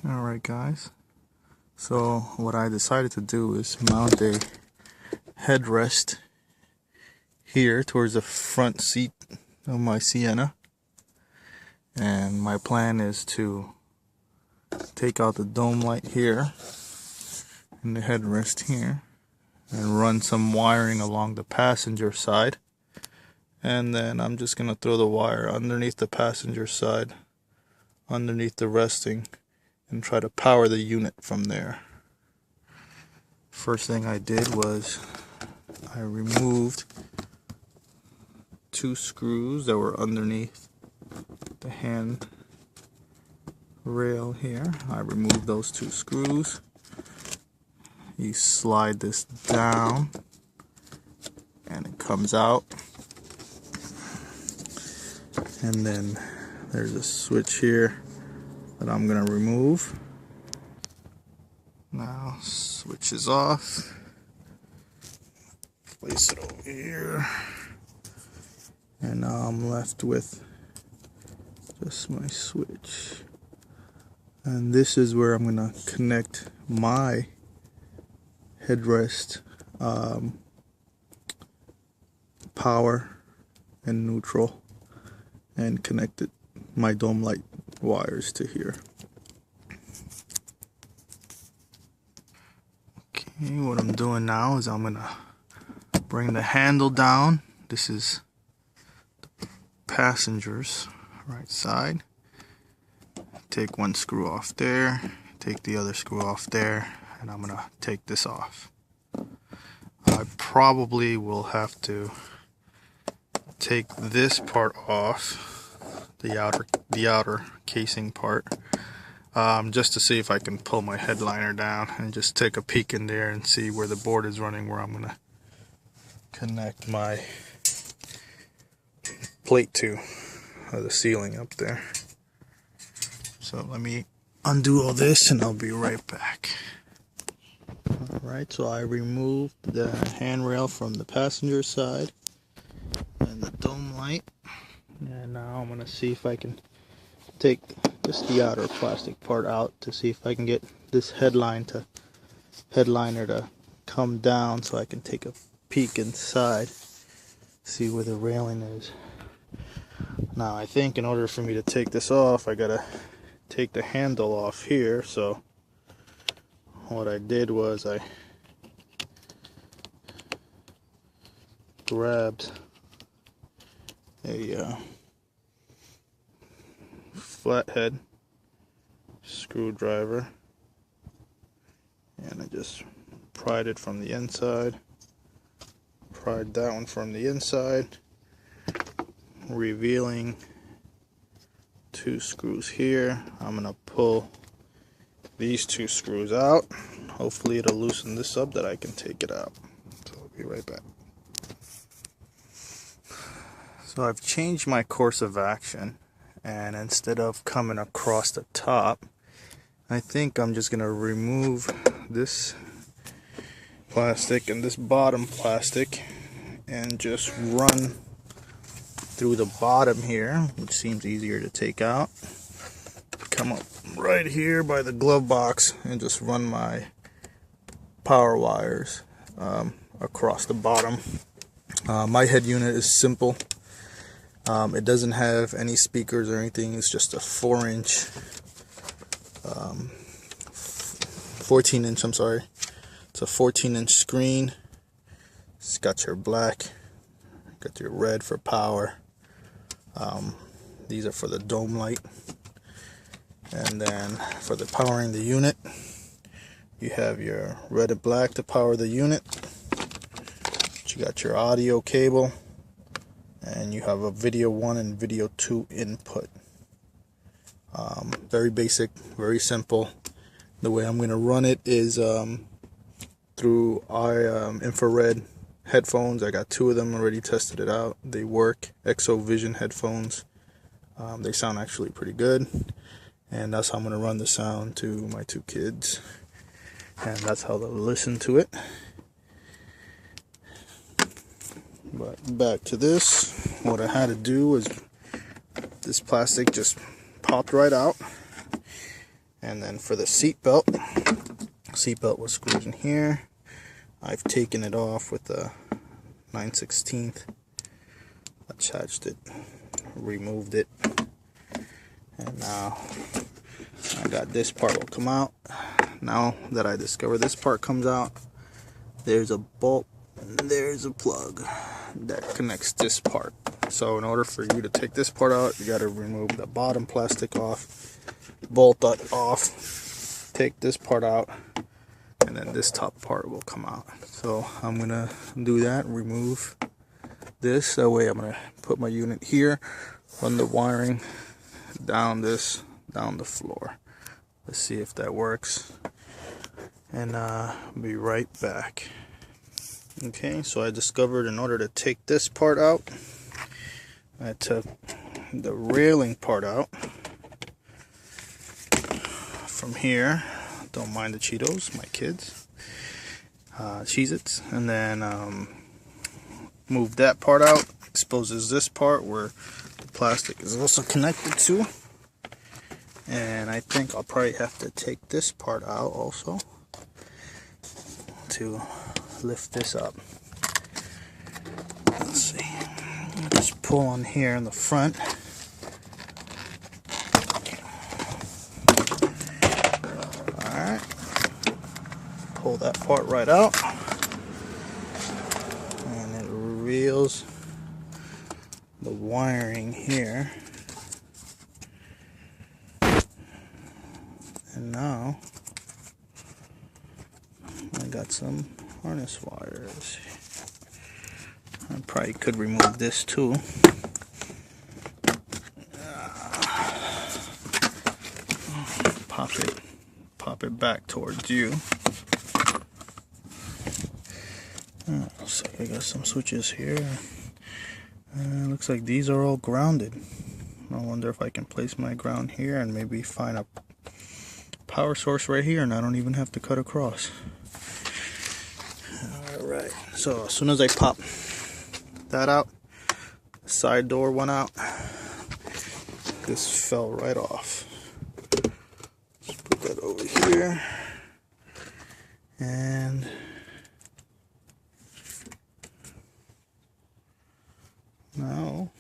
Alright guys, so what I decided to do is mount a headrest here towards the front seat of my Sienna, and my plan is to take out the dome light here and the headrest here and run some wiring along the passenger side, and then I'm just going to throw the wire underneath the passenger side, underneath the resting, and try to power the unit from there. First thing I did was I removed 2 screws that were underneath the hand rail here. I removed those 2 screws. You slide this down and it comes out, and then there's a switch here that I'm going to remove. Now switch is off, place it over here, and now I'm left with just my switch, and this is where I'm going to connect my headrest power and neutral, and connect my dome light wires to here. Okay, what I'm doing now is I'm gonna bring the handle down. This is the passenger's right side. Take 1 screw off there, take the other screw off there, and I'm gonna take this off. I probably will have to take this part off, the outer casing part, just to see if I can pull my headliner down and just take a peek in there and see where the board is running, where I'm gonna connect my plate to the ceiling up there. So let me undo all this and I'll be right back. Alright, so I removed the handrail from the passenger side and the dome light, and now I'm gonna see if I can take just the outer plastic part out to see if I can get this headliner to come down so I can take a peek inside, see where the railing is. Now I think in order for me to take this off, I gotta take the handle off here. So what I did was I grabbed a flathead screwdriver and I just pried it from the inside, pried that one from the inside, revealing 2 screws here. I'm gonna pull these 2 screws out. Hopefully it'll loosen this up that I can take it out. So I'll be right back. So I've changed my course of action, and instead of coming across the top, I think I'm just gonna remove this plastic and this bottom plastic and just run through the bottom here, which seems easier to take out. Come up right here by the glove box and just run my power wires across the bottom. My head unit is simple. It doesn't have any speakers or anything. It's just a 14-inch, I'm sorry. It's a 14-inch screen. It's got your black, got your red for power. These are for the dome light. And then for the powering the unit, you have your red and black to power the unit. You got your audio cable, and you have a video 1 and video 2 input. Very basic, very simple. The way I'm going to run it is through infrared headphones. I got 2 of them already, tested it out. They work. Exo Vision headphones. They sound actually pretty good. And that's how I'm going to run the sound to my 2 kids. And that's how they'll listen to it. But back to this. What I had to do was this plastic just popped right out. And then for the seat belt was screwed in here. I've taken it off with a 9/16, attached it, removed it, and now I got this part will come out. Now that I discover this part comes out, there's a bolt and there's a plug that connects this part. So in order for you to take this part out, you got to remove the bottom plastic off, bolt that off, take this part out, and then this top part will come out. So I'm gonna do that, remove this. That way I'm gonna put my unit here, run the wiring down the floor. Let's see if that works, and be right back. Okay, so I discovered in order to take this part out, I took the railing part out from here. Don't mind the Cheetos, my kids. Cheez-Its. And then move that part out. Exposes this part where the plastic is also connected to. And I think I'll probably have to take this part out also to lift this up. Let's see. Just pull on here in the front. Alright. Pull that part right out. And it reveals the wiring here. And now I got some harness wires. I probably could remove this too. Pop it back towards you. Looks like I got some switches here. Looks like these are all grounded. I wonder if I can place my ground here and maybe find a power source right here, and I don't even have to cut across. Alright, so as soon as I pop that out, the side door went out. This fell right off. Just put that over here. And now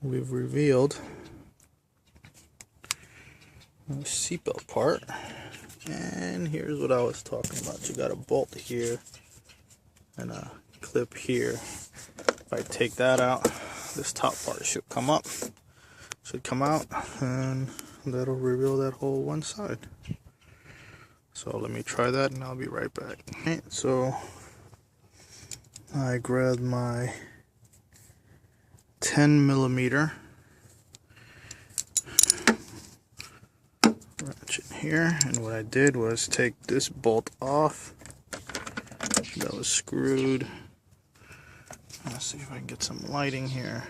we've revealed the seatbelt part. And here's what I was talking about. You got a bolt here and a clip here. If I take that out, this top part should come up. Should come out, and that'll reveal that whole one side. So let me try that and I'll be right back. Okay, so I grabbed my 10mm ratchet here, and what I did was take this bolt off that was screwed. Let's see if I can get some lighting here.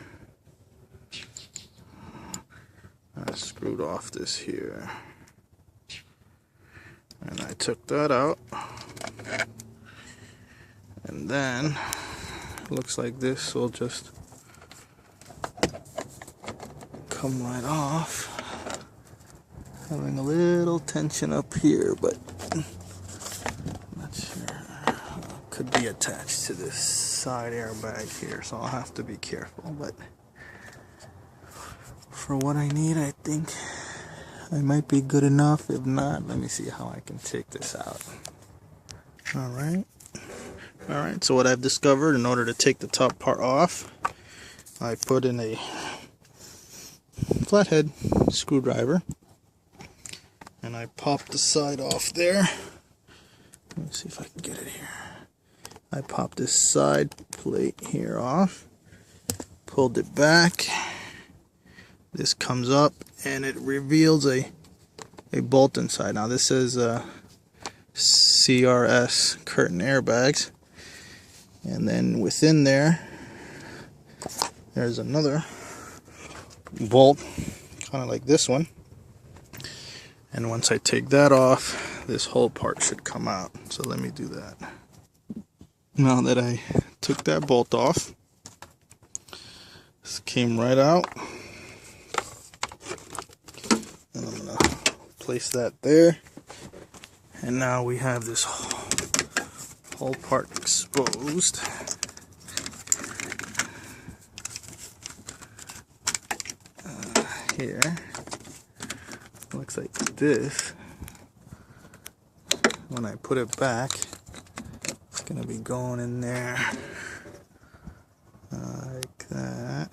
I screwed off this here, and I took that out, and then it looks like this will just come right off. Having a little tension up here, but I'm not sure. Could be attached to this side airbag here, so I'll have to be careful. But for what I need, I think I might be good enough. If not, let me see how I can take this out. Alright, so what I've discovered, in order to take the top part off, I put in a flathead screwdriver, and I popped the side off there. Let me see if I can get it here. I popped this side plate here off, pulled it back. This comes up and it reveals a bolt inside. Now this is CRS curtain airbags, and then within there there's another bolt, kind of like this one. And once I take that off, this whole part should come out. So let me do that. Now that I took that bolt off, this came right out. And I'm gonna place that there. And now we have this whole part exposed. Here. Looks like this. When I put it back, it's gonna be going in there like that.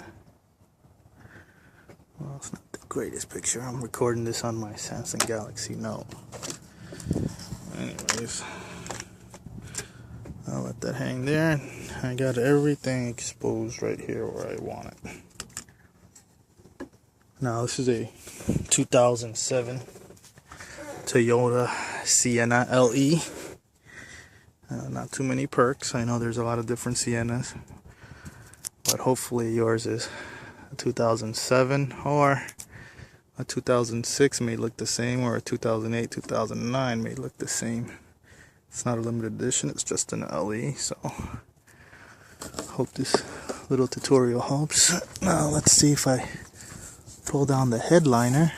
Well, it's not the greatest picture. I'm recording this on my Samsung Galaxy Note. Anyways, I'll let that hang there. I got everything exposed right here where I want it. Now this is a 2007 Toyota Sienna LE. Not too many perks. I know there's a lot of different Siennas, but hopefully yours is a 2007 or a 2006 may look the same, or a 2008, 2009 may look the same. It's not a limited edition, it's just an LE, so hope this little tutorial helps. Now let's see if I pull down the headliner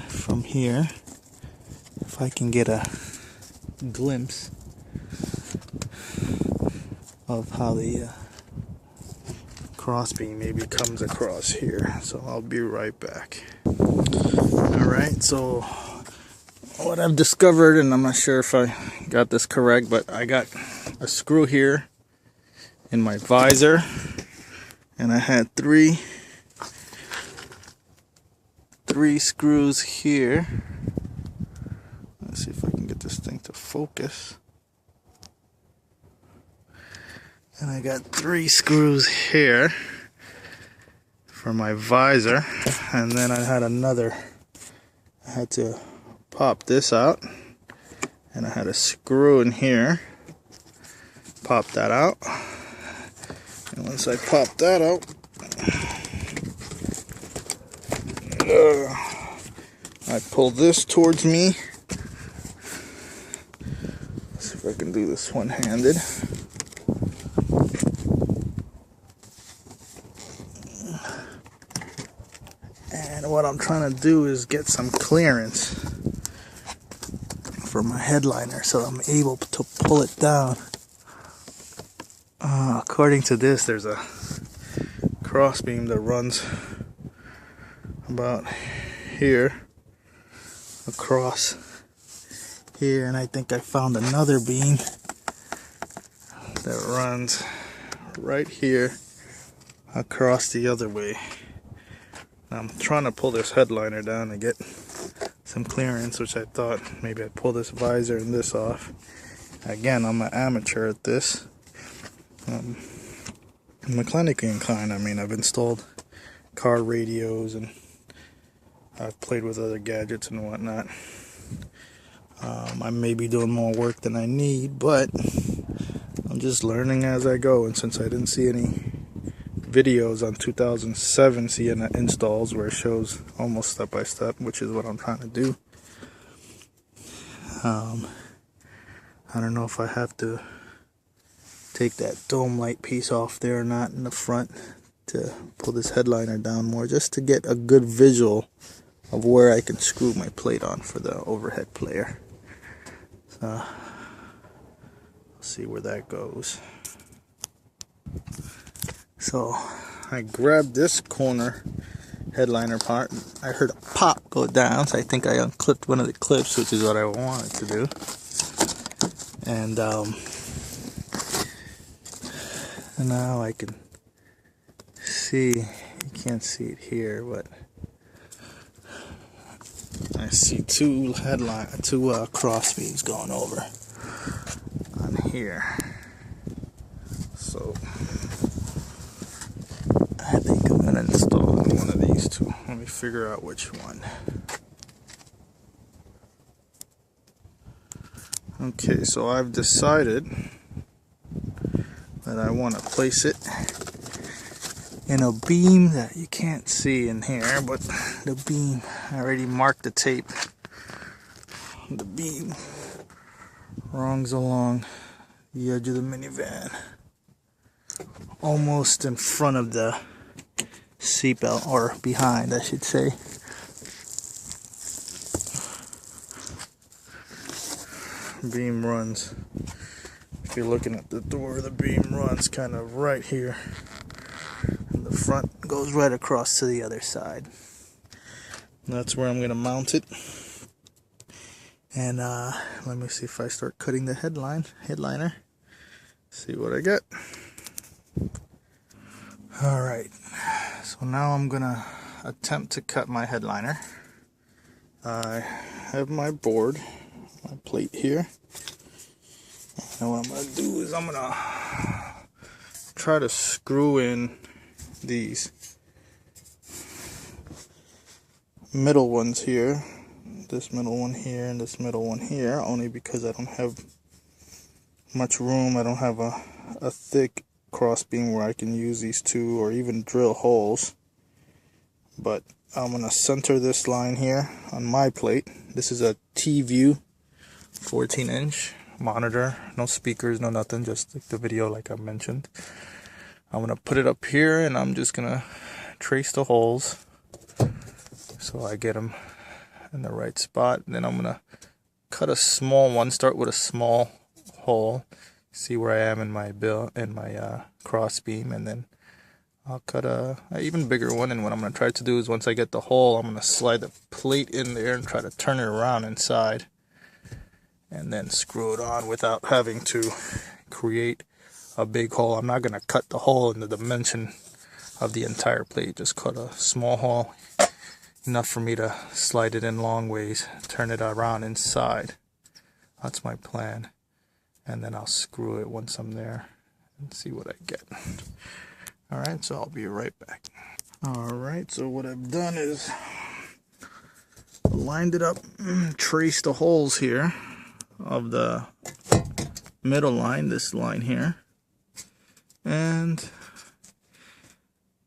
from here, if I can get a glimpse of how the crossbeam maybe comes across here. So I'll be right back. Alright, so what I've discovered, and I'm not sure if I got this correct, but I got a screw here in my visor, and I had three screws here. Let's see if I can get this thing to focus. And I got 3 screws here for my visor, and then I had another. I had to pop this out, and I had a screw in here. Pop that out, and once I pop that out, I pull this towards me. Let's see if I can do this one-handed. And what I'm trying to do is get some clearance for my headliner so I'm able to pull it down. According to this, there's a crossbeam that runs about here across here, and I think I found another beam that runs right here across the other way. Now I'm trying to pull this headliner down to get some clearance, which I thought maybe I'd pull this visor and this off. Again, I'm an amateur at this. I'm mechanically inclined. I mean, I've installed car radios and I've played with other gadgets and whatnot. I may be doing more work than I need, but I'm just learning as I go. And since I didn't see any videos on 2007 Sienna installs where it shows almost step by step, which is what I'm trying to do, I don't know if I have to take that dome light piece off there or not in the front to pull this headliner down more, just to get a good visual of where I can screw my plate on for the overhead player. So we'll see where that goes. So I grabbed this corner headliner part. I heard a pop go down, so I think I unclipped one of the clips, which is what I wanted to do. And now I can see, you can't see it here, but I see two crossbeams going over on here. So I think I'm gonna install one of these two. Let me figure out which one. Okay, so I've decided that I want to place it in a beam that you can't see in here, but the beam, I already marked the tape. The beam runs along the edge of the minivan, almost in front of the seatbelt, or behind I should say. beam runs. If you're looking at the door, the beam runs kind of right here. And the front goes right across to the other side. And that's where I'm going to mount it. And let me see if I start cutting the headliner. See what I get. Alright, so now I'm going to attempt to cut my headliner. I have my board, my plate here. And what I'm going to do is I'm going to try to screw in these middle ones here. This middle one here and this middle one here, only because I don't have much room. I don't have a thick cross beam where I can use these two or even drill holes. But I'm going to center this line here on my plate. This is a T-View 14-inch monitor, no speakers, no nothing, just like the video like I mentioned. I'm going to put it up here and I'm just going to trace the holes so I get them in the right spot. And then I'm going to cut a small one, start with a small hole, see where I am in my cross beam, and then I'll cut a even bigger one. And what I'm going to try to do is, once I get the hole, I'm going to slide the plate in there and try to turn it around inside and then screw it on without having to create a big hole. I'm not going to cut the hole in the dimension of the entire plate, just cut a small hole, enough for me to slide it in long ways, turn it around inside. That's my plan. And then I'll screw it once I'm there and see what I get. Alright, so I'll be right back. Alright, so what I've done is lined it up, traced the holes here of the middle line, this line here. And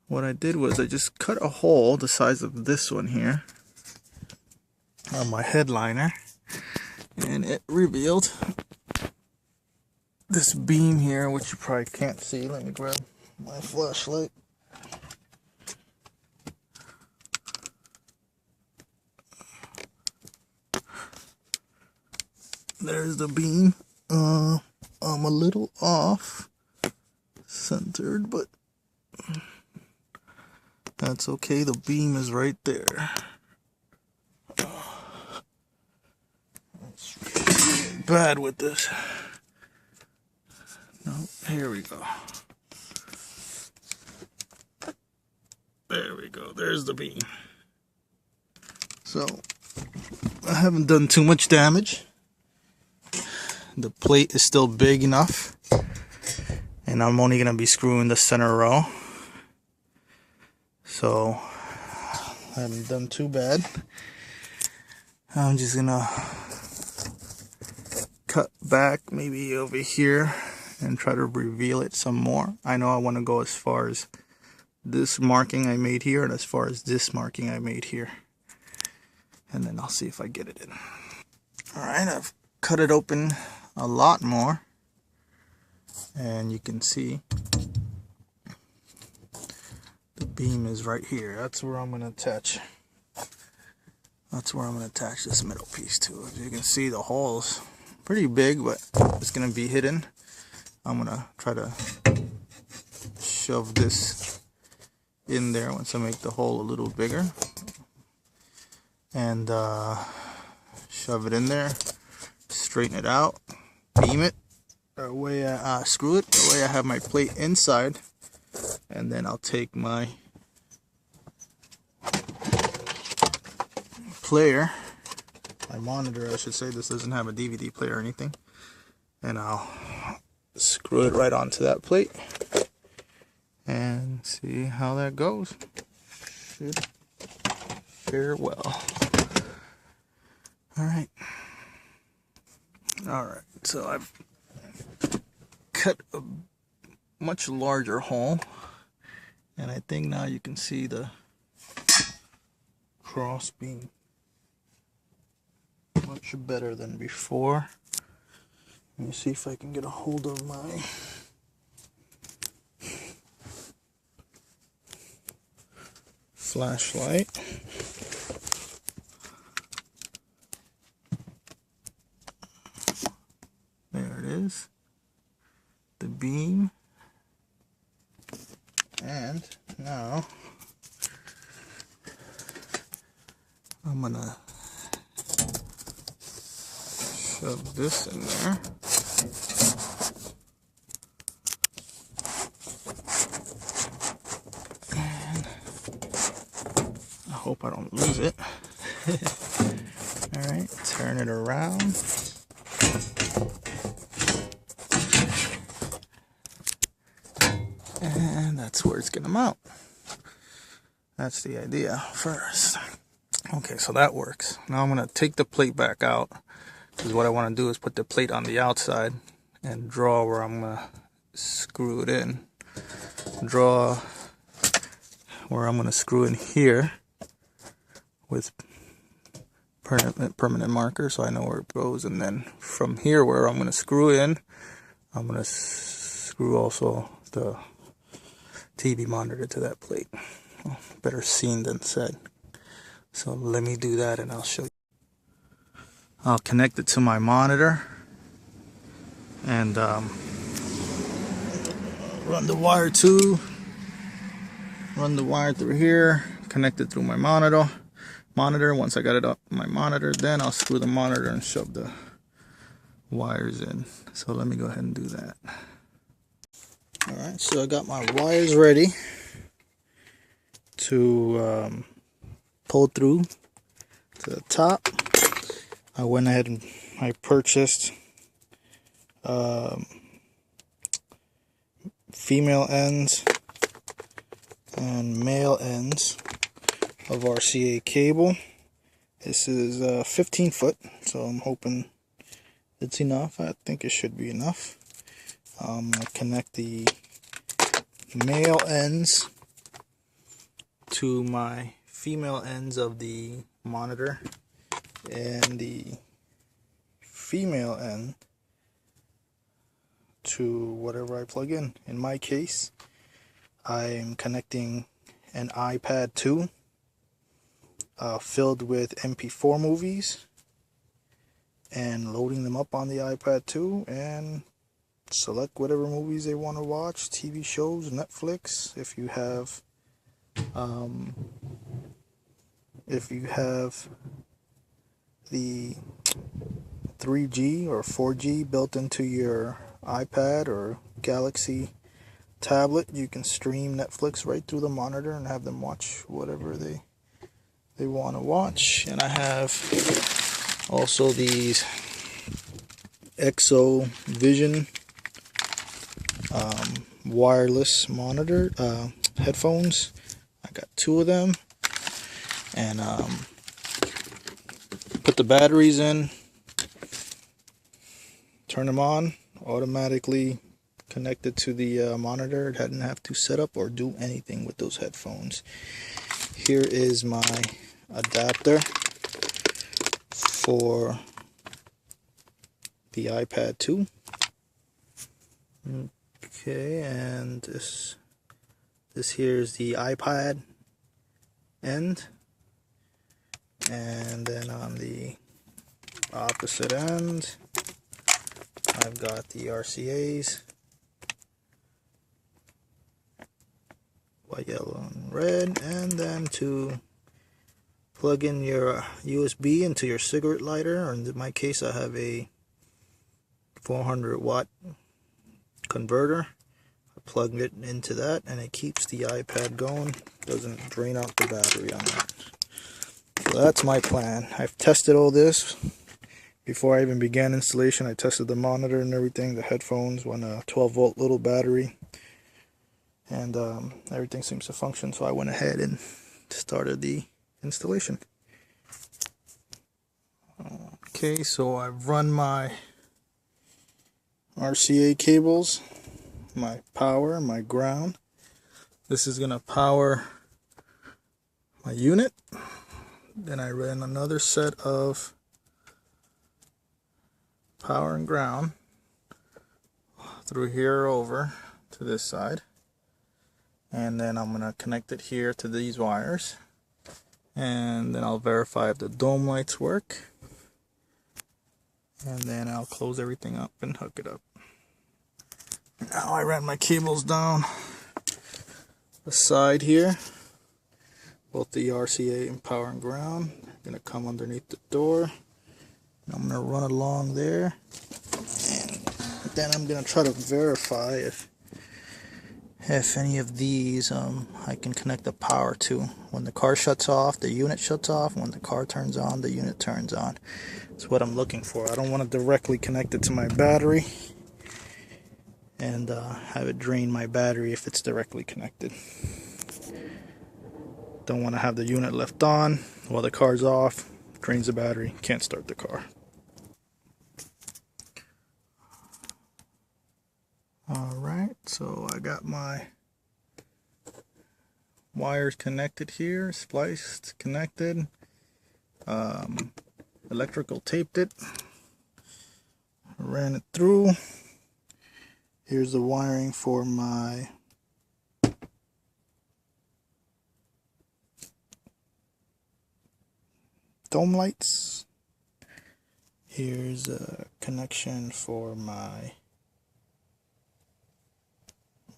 what I did was I just cut a hole the size of this one here on my headliner, and it revealed this beam here, which you probably can't see. Let me grab my flashlight. There's the beam. I'm a little off centered, but that's okay. The beam is right there. It's really bad with this. No, here we go. There we go. There's the beam. So I haven't done too much damage. The plate is still big enough, and I'm only going to be screwing the center row. So I haven't done too bad. I'm just going to cut back maybe over here and try to reveal it some more. I know I want to go as far as this marking I made here and as far as this marking I made here. And then I'll see if I get it in. Alright, I've cut it open a lot more, and you can see the beam is right here. That's where I'm going to attach. That's where I'm going to attach this middle piece to. As you can see, the hole's pretty big, but it's going to be hidden. I'm going to try to shove this in there once I make the hole a little bigger, and shove it in there, straighten it out, beam it, the way I screw it, the way I have my plate inside, and then I'll take my player, my monitor I should say, this doesn't have a DVD player or anything, and I'll screw it right onto that plate and see how that goes. Should fare well. Alright, so I've cut a much larger hole, and I think now you can see the cross beam much better than before. Let me see if I can get a hold of my flashlight. beam. And now I'm gonna shove this in there. And I hope I don't lose it. Alright, turn it around. And that's where it's gonna mount. That's the idea first. Okay, so that works. Now I'm gonna take the plate back out, because what I want to do is put the plate on the outside and draw where I'm gonna screw it in. Draw where I'm gonna screw in here with permanent marker, so I know where it goes. And then from here, where I'm gonna screw in, I'm gonna screw also the TV monitor to that plate. Well, better seen than said. So let me do that and I'll show you. I'll connect it to my monitor and run the wire through here, connect it through my monitor. Once I got it up my monitor, then I'll screw the monitor and shove the wires in. So let me go ahead and do that. Alright, so I got my wires ready to pull through to the top. I went ahead and I purchased female ends and male ends of RCA cable. This is 15 foot, so I'm hoping it's enough. I think it should be enough. I'm going to connect the male ends to my female ends of the monitor, and the female end to whatever I plug in. In my case, I'm connecting an iPad 2 filled with MP4 movies and loading them up on the iPad 2 and select whatever movies they want to watch, TV shows, Netflix. If you have the 3G or 4G built into your iPad or Galaxy tablet, you can stream Netflix right through the monitor and have them watch whatever they want to watch. And I have also these Exo Vision wireless monitor headphones. I got 2 of them, and put the batteries in, turn them on, automatically connected to the monitor. It didn't have to set up or do anything with those headphones. Here is my adapter for the iPad 2. Okay, and this here is the iPad end, and then on the opposite end I've got the RCAs, white, yellow, and red, and then to plug in your USB into your cigarette lighter, or in my case I have a 400 watt converter. I plug it into that and it keeps the iPad going, doesn't drain out the battery on that. So that's my plan. I've tested all this before I even began installation. I tested the monitor and everything, the headphones, on a 12 volt little battery, and everything seems to function. So I went ahead and started the installation. Okay, so I've run my RCA cables, my power, my ground. This is gonna power my unit. Then I ran another set of power and ground through here over to this side, and then I'm gonna connect it here to these wires, and then I'll verify if the dome lights work, and then I'll close everything up and hook it up. Now I ran my cables down the side here, both the RCA and power and ground. Gonna come underneath the door. I'm gonna run along there, and then I'm gonna try to verify if any of these I can connect the power to. When the car shuts off, the unit shuts off. When the car turns on, the unit turns on. That's what I'm looking for. I don't want to directly connect it to my battery and have it drain my battery if it's directly connected. Don't want to have the unit left on while the car's off, drains the battery, can't start the car. Alright, so I got my wires connected here, spliced, connected, electrical taped it, ran it through. Here's the wiring for my dome lights. Here's a connection for my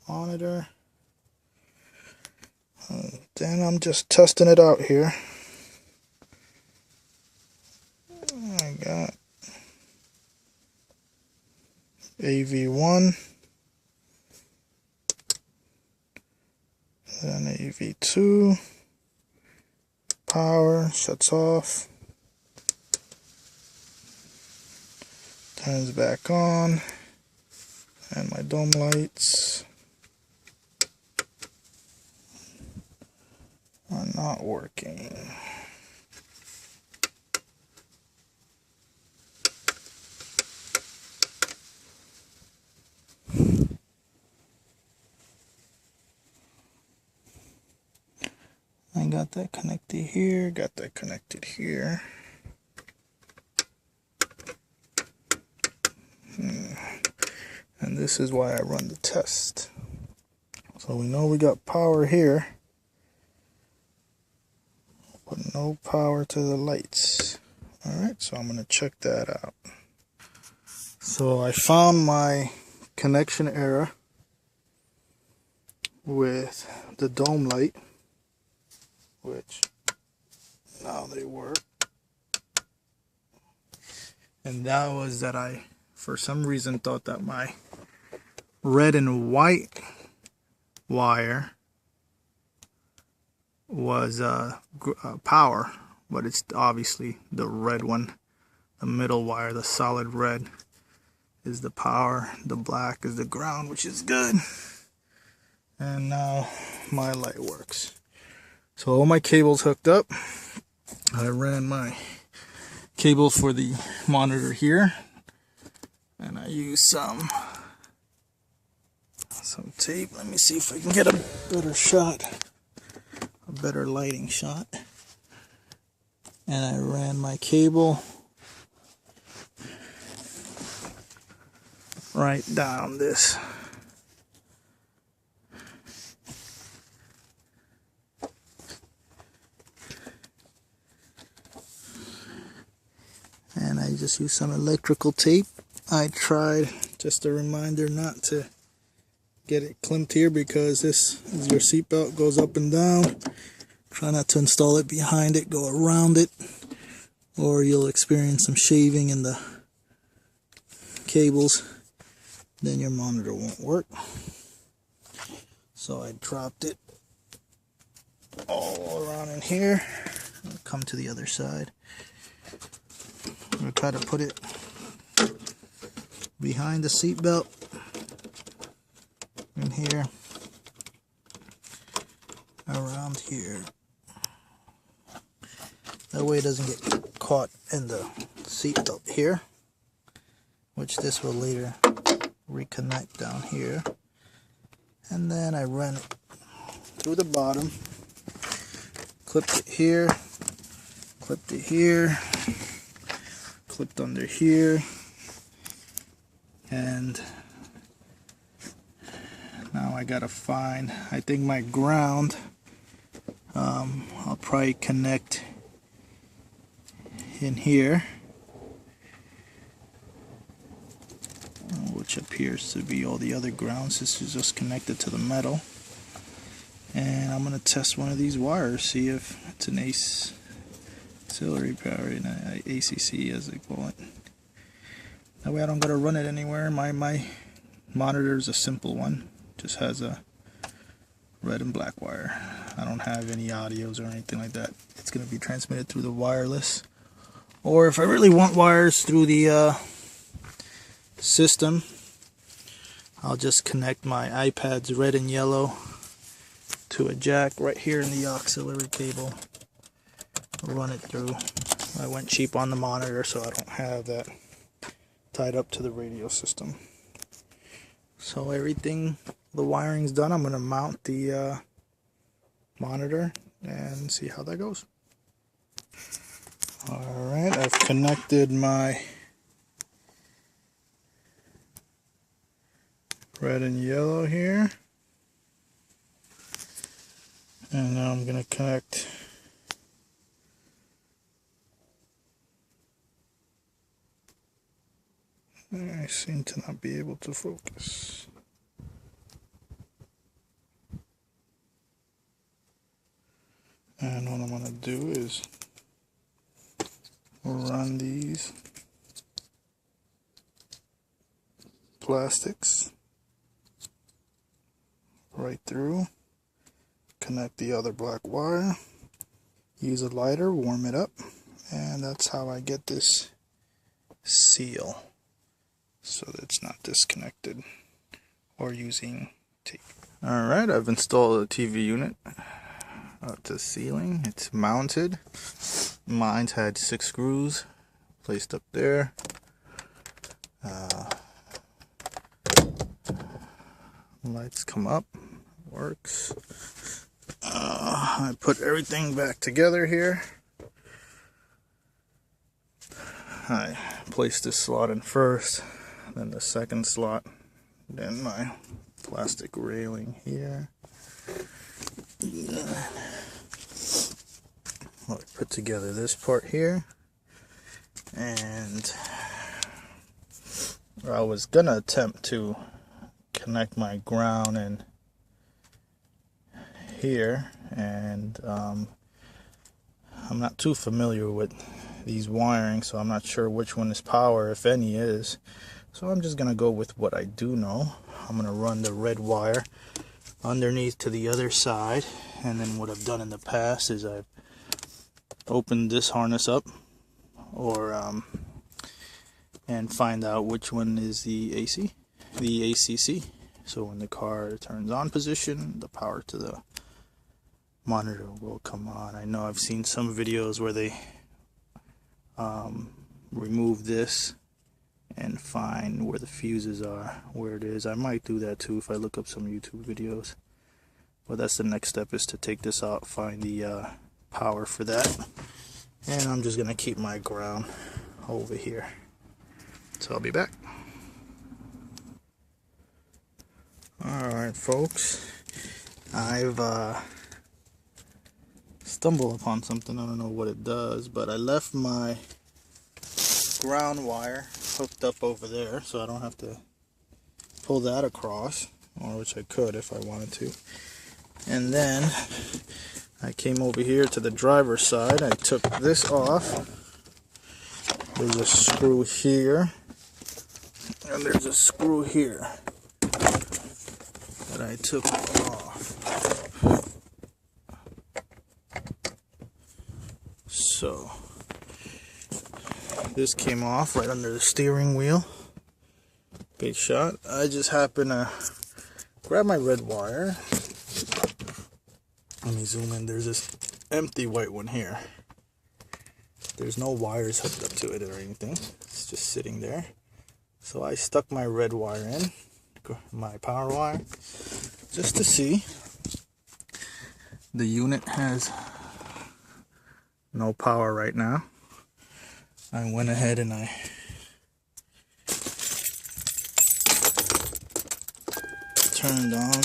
monitor. Then I'm just testing it out here. I got AV1, then AV2, power, shuts off, turns back on, and my dome lights are not working. I got that connected here, got that connected here. And this is why I run the test. So we know we got power here, but no power to the lights. Alright, so I'm going to check that out. So I found my connection error with the dome light, which now they work. And that was that I, for some reason, thought that my red and white wire was power, but it's obviously the red one. The middle wire, the solid red, is the power, the black is the ground, which is good. And now my light works. So all my cables hooked up. I ran my cable for the monitor here, and I used some tape. Let me see if I can get a better shot, a better lighting shot. And I ran my cable right down this. And I just used some electrical tape. I tried, just a reminder, not to get it clamped here because this is your seatbelt, goes up and down. Try not to install it behind it, go around it, or you'll experience some shaving in the cables. Then your monitor won't work. So I dropped it all around in here. I'll come to the other side. I'm going to try to put it behind the seat belt in here, around here. That way it doesn't get caught in the seat belt here, which this will later reconnect down here. And then I ran it through the bottom, clipped it here, clipped it here, clipped under here, and now I gotta find, I think my ground, I'll probably connect in here, which which appears to be all the other grounds. This is just connected to the metal. And I'm going to test one of these wires, see if it's an auxiliary power, an ACC as they call it. That way I don't got to run it anywhere. My monitor is a simple one, just has a red and black wire. I don't have any audios or anything like that. It's going to be transmitted through the wireless. Or if I really want wires through the system, I'll just connect my iPad's red and yellow to a jack right here in the auxiliary cable. Run it through. I went cheap on the monitor, so I don't have that tied up to the radio system. So everything, the wiring's done. I'm going to mount the monitor and see how that goes. Alright, I've connected my red and yellow here. And now I'm going to connect I seem to not be able to focus. And what I'm going to do is run these plastics right through, connect the other black wire, use a lighter, warm it up, and that's how I get this seal so that it's not disconnected or using tape. Alright, I've installed a TV unit up to the ceiling. It's mounted. Mine's had 6 screws placed up there. Lights come up, works. I put everything back together here. I placed this slot in first, then the second slot, then my plastic railing here. I'll put together this part here, and I was gonna attempt to connect my ground in here, and I'm not too familiar with these wiring, so I'm not sure which one is power, if any is. So I'm just gonna go with what I do know. I'm gonna run the red wire underneath to the other side, and then what I've done in the past is I've opened this harness up, or and find out which one is the ACC. So when the car turns on position, the power to the monitor will come on. I know I've seen some videos where they remove this and find where the fuses are, where it is. I might do that too if I look up some YouTube videos. But that's the next step, is to take this out, find the power for that. And I'm just going to keep my ground over here. So I'll be back. Alright folks, I've stumbled upon something. I don't know what it does, but I left my ground wire hooked up over there, so I don't have to pull that across, or which I could if I wanted to. And then I came over here to the driver's side. I took this off. There's a screw here, and there's a screw here that I took off. So this came off right under the steering wheel. Big shot. I just happened to grab my red wire. Let me zoom in. There's this empty white one here. There's no wires hooked up to it or anything. It's just sitting there. So I stuck my red wire in, my power wire, just to see. The unit has no power right now. I went ahead and I turned on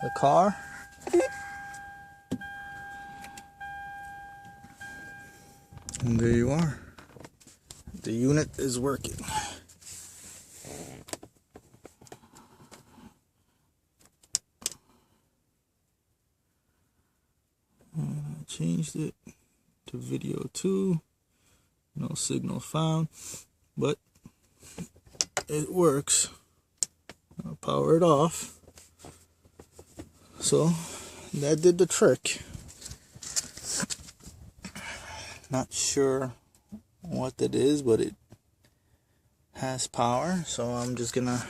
the car. And there you are. The unit is working. to video 2. No signal found, but it works. I'll power it off. So that did the trick. Not sure what that is, but it has power, so I'm just gonna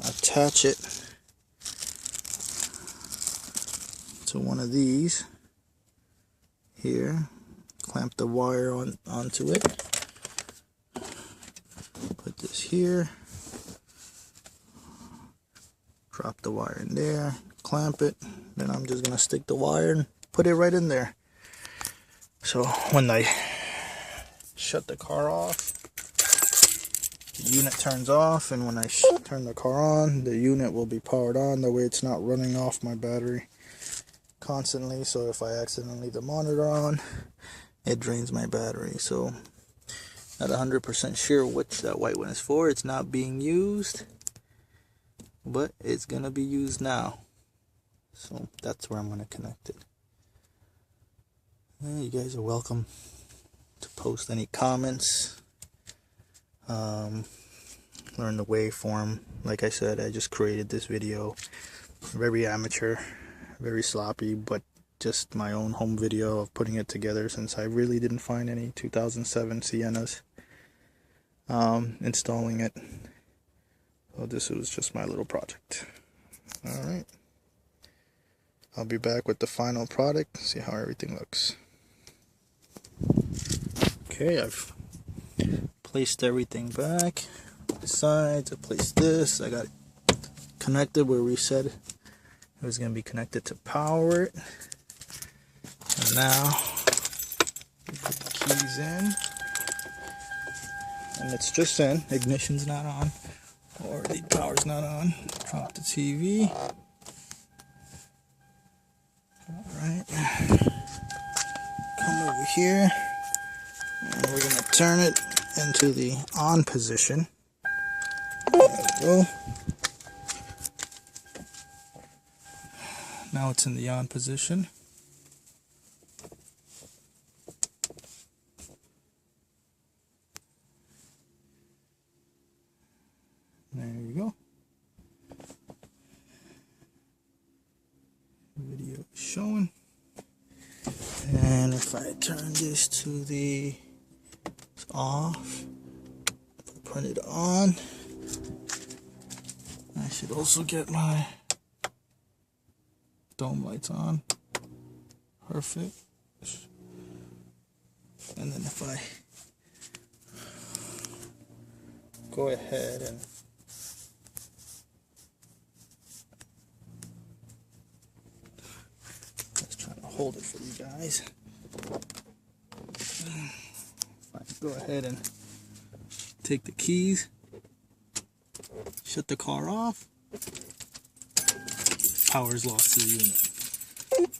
attach it to one of these here, clamp the wire onto it, put this here, drop the wire in there, clamp it, then I'm just gonna stick the wire and put it right in there. So when I shut the car off, the unit turns off, and when I turn the car on, the unit will be powered on. That way it's not running off my battery constantly, so if I accidentally leave the monitor on, it drains my battery. So not 100% sure which that white one is for. It's not being used, but it's gonna be used now, so that's where I'm gonna connect it. You guys are welcome to post any comments, learn the waveform. Like I said, I just created this video, very amateur, very sloppy, but just my own home video of putting it together, since I really didn't find any 2007 Siennas, installing it. So this was just my little project. Alright, I'll be back with the final product, see how everything looks. Okay, I've placed everything back on the sides. I placed this. I got it connected where we said it was going to be connected to power it. And now we put the keys in, and it's just in. Ignition's not on, or the power's not on. Drop the TV. Alright, come over here, and we're going to turn it into the on position. There we go. Now it's in the on position. There you go. Video is showing. And if I turn this to the off, put it on, I should also get my dome lights on. Perfect. And then if I go ahead and just trying to hold it for you guys. If I go ahead and take the keys, shut the car off, power is lost to the unit,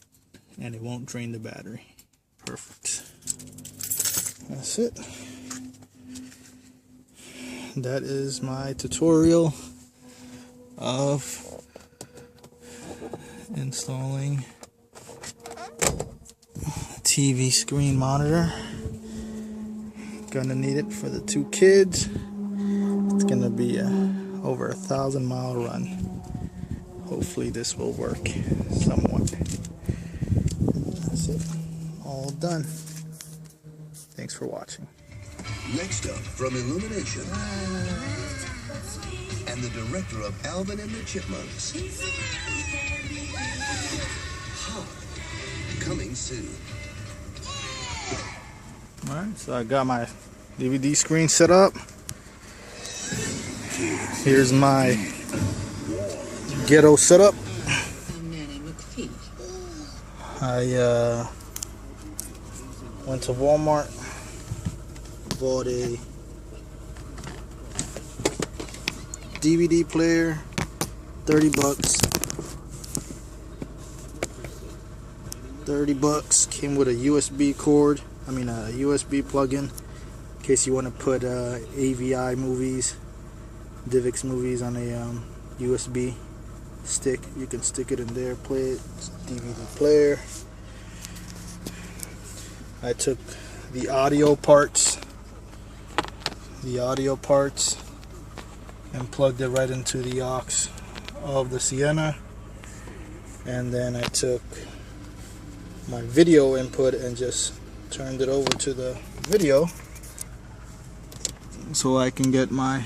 and it won't drain the battery. Perfect. That's it. That is my tutorial of installing TV screen monitor. Gonna need it for the 2 kids. It's gonna be over 1,000-mile run. Hopefully this will work somewhat. That's it. All done. Thanks for watching. Next up from Illumination and the director of Alvin and the Chipmunks. Hot. Coming soon. Alright, so I got my DVD screen set up. Here's my ghetto setup. I went to Walmart, bought a DVD player, 30 bucks. 30 bucks, came with a USB cord, a USB plug-in, in case you want to put AVI movies, DivX movies on a USB stick. You can stick it in there, play it. It's a DVD player. I took the audio parts and plugged it right into the aux of the Sienna, and then I took my video input and just turned it over to the video so I can get my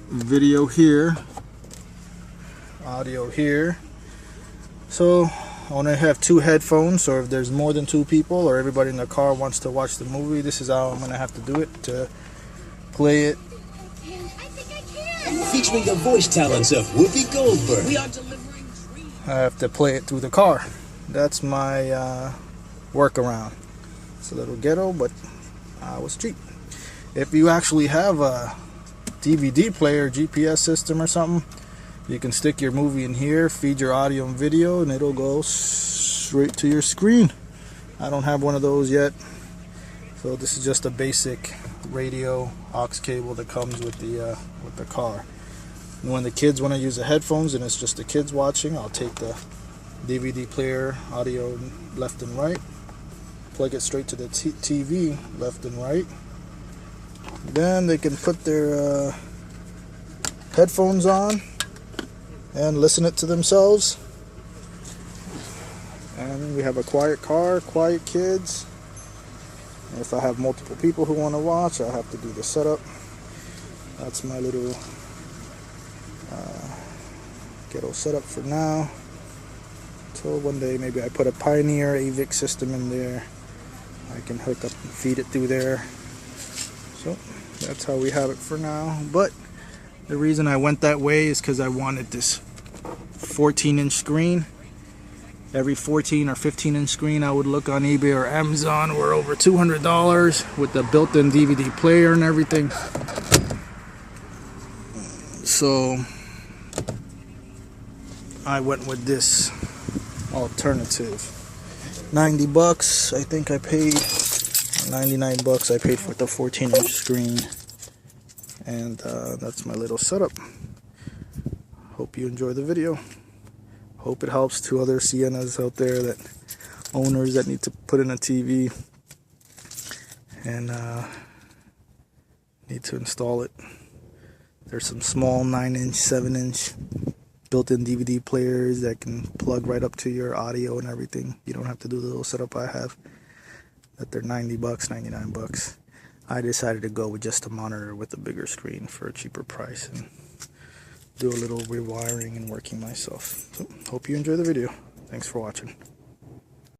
video here, audio here. So I want to have 2 headphones, so if there's more than 2 people or everybody in the car wants to watch the movie, this is how I'm going to have to do it to play it. Featuring the voice talents of Whoopi Goldberg. We are delivering dreams. I have to play it through the car. That's my workaround. It's a little ghetto, but I was cheap. If you actually have a DVD player, GPS system or something, you can stick your movie in here, feed your audio and video, and it'll go straight to your screen. I don't have one of those yet, so this is just a basic radio aux cable that comes with the car. And when the kids want to use the headphones and it's just the kids watching, I'll take the DVD player audio left and right, plug it straight to the TV left and right. Then they can put their headphones on and listen it to themselves. And we have a quiet car, quiet kids. And if I have multiple people who want to watch, I'll have to do the setup. That's my little ghetto setup for now. Until one day maybe I put a Pioneer AVIC system in there. I can hook up and feed it through there. So that's how we have it for now. But the reason I went that way is because I wanted this 14-inch screen. Every 14 or 15-inch screen I would look on eBay or Amazon were over $200 with the built-in DVD player and everything. So I went with this alternative. 90 bucks I think I paid. 99 bucks I paid for the 14-inch screen. And that's my little setup. Hope you enjoy the video. Hope it helps to other Siennas out there, that owners that need to put in a TV and need to install it. There's some small 9-inch, 7-inch built-in DVD players that can plug right up to your audio and everything. You don't have to do the little setup I have. That they're 90 bucks, 99 bucks. I decided to go with just a monitor with a bigger screen for a cheaper price and do a little rewiring and working myself. So, hope you enjoy the video. Thanks for watching.